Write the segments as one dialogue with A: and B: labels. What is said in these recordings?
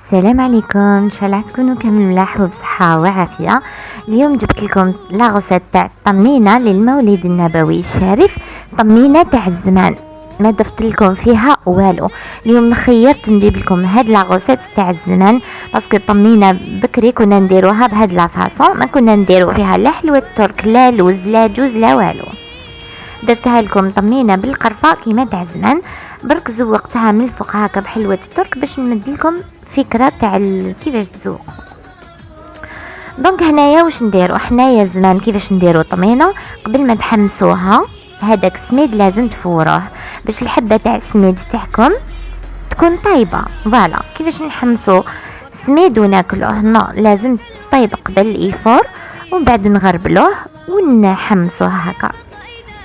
A: السلام عليكم، ان شاء الله تكونوا كامل ملاح وبصحه وعافيه. اليوم جبت لكم لا غوسيت تاع الطمينه للمولد النبوي الشريف، طمينه تاع الزمان ما ضفت لكم فيها والو. اليوم خيرت نجيب لكم هاد لا غوسيت تاع الزمان باسكو الطمينه بكري كنا نديروها بهاد لا فاصون، ما كنا نديرو فيها لا حلوه الترك لا لوز لا جوز لا والو. درتها لكم طمينه بالقرفه كيما تاع زمان، برك زوقتها من الفوق هكا بحلوه الترك باش نمد لكم فكره تاع كيفاش تزوق. دونك هنايا واش نديرو حنايا زمان كيفاش نديرو طمينه قبل ما تحمسوها. هذاك السميد لازم تفوروه باش الحبه تاع السميد تاعكم تكون طيبه. فوالا كيفاش نحمسو السميد وناكلوه، لازم طيب قبل الفور ومن بعد نغربلوه ونحمسوه هكا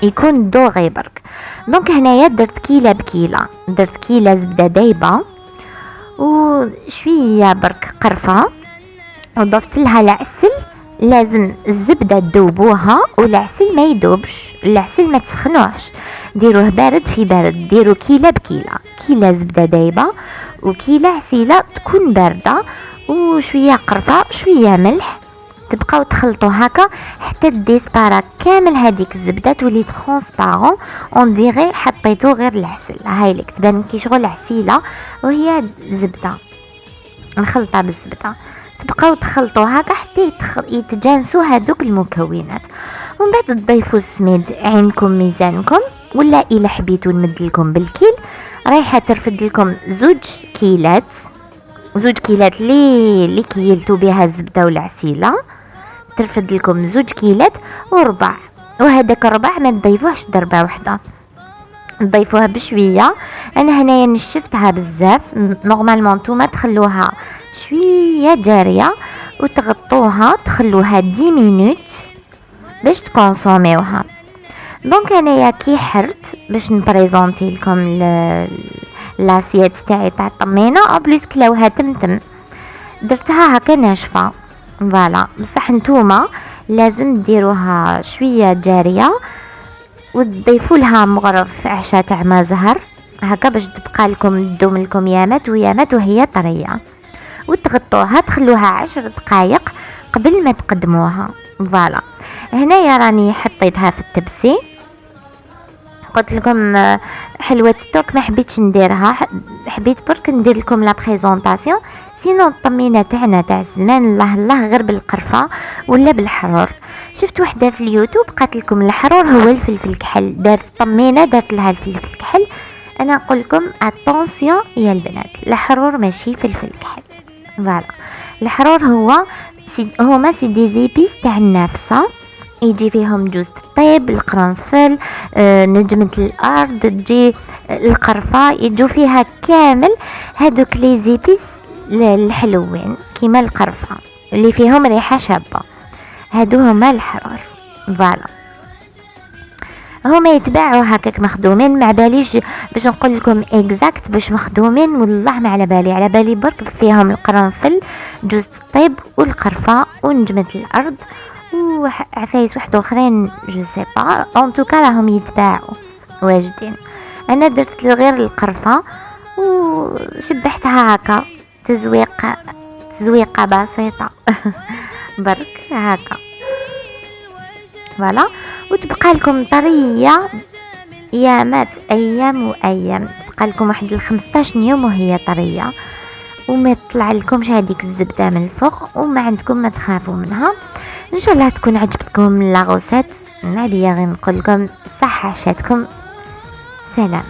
A: يكون دوغي برك. دونك هنايا درت كيله بكيله، درت كيله زبده دايبه وشويه برك قرفه وضفت لها العسل. لازم الزبده تذوبوها والعسل ما يذوبش، العسل ما تسخنوش، ديروه بارد في بارد. ديروا كيله بكيله، كيله زبده دايبه وكيله عسيله تكون بارده وشويه قرفه شويه ملح. تبقاو تخلطوا هكا حتى ديسبارا كامل هذيك الزبده تولي ترونسبارون اون ديغي حطيتو غير العسل. هاي لك تبان كي شغل عسيله وهي زبده مخلطه بالزبده. تبقاو تخلطوا هكا حتى يتجانسوا هذوك المكونات، ومن بعد تضيفوا السميد عينكم ميزانكم، ولا الا حبيتوا نمد لكم بالكيل رايحه ترفد لكم زوج كيلات اللي كيلتوا بها الزبده والعسيله. ترفد لكم زوج كيلات وربع، وهذاك الربع ما تضيفوهش ضربه واحده، تضيفوها بشويه. انا هنايا نشفتها بزاف، نورمالمون نتوما تخلوها شويه جاريه وتغطوها تخلوها 10 مينوت باش تكونسوميوها. دونك انايا كي حرت باش نبريزونتي لكم لاسيت تاعي تاع الطمينه او بليس كلاوها تمتم، درتها هكا ناشفه. فوالا بصح نتوما لازم ديروها شويه جاريه وتضيفوا لها مغرف عشاء تاع ما زهر هكا باش تبقى لكم تدوم لكم يامات ويامات وهي طريه، وتغطوها تخلوها 10 دقائق قبل ما تقدموها. فوالا هنايا راني حطيتها في التبسي. قلت لكم حلوه الترك ما حبيتش نديرها، حبيت برك ندير لكم لا بريزونطاسيون. سينو الطمينه تاعنا تاع الزمان الله غير بالقرفه ولا بالحرور. شفت وحده في اليوتيوب قالت لكم الحرور هو الفلفل الكحل، دارت الطمينه دارت لها الفلفل الكحل. انا نقول لكم اتونسيون يا البنات، الحرور ماشي فلفل كحل. فوالا الحرور هما سي دي زيبيس تاع النافسه، يجي فيهم جوز الطيب القرنفل نجمة الارض تجي القرفه، يجوا فيها كامل هذوك لي زيبيس الحلوين كيما القرفه اللي فيهم ريحه شابه، هادو هما الحرور. فوالا هما يتباعوا هكاك مخدومين، ما باليش باش نقول لكم اكزاكت باش مخدومين والله ما على بالي، على بالي برك فيهم القرنفل جوز الطيب والقرفه ونجمة الارض وعفايس واحد اخرين جو سي با، اون توكا راهم يتباعوا واجدين. انا درت له غير القرفه وشبحتها هكا تزويقه بسيطه برك هكا. فوالا وتبقى لكم طريه يامات ايام وايام، تبقى لكم واحد 15 يوم وهي طريه وما تطلع لكمش هذيك الزبده من الفوق وما عندكم ما تخافوا منها. ان شاء الله تكون عجبتكم لا غوسيت. عليا غير نقول لكم صحه عشاتكم، سلام.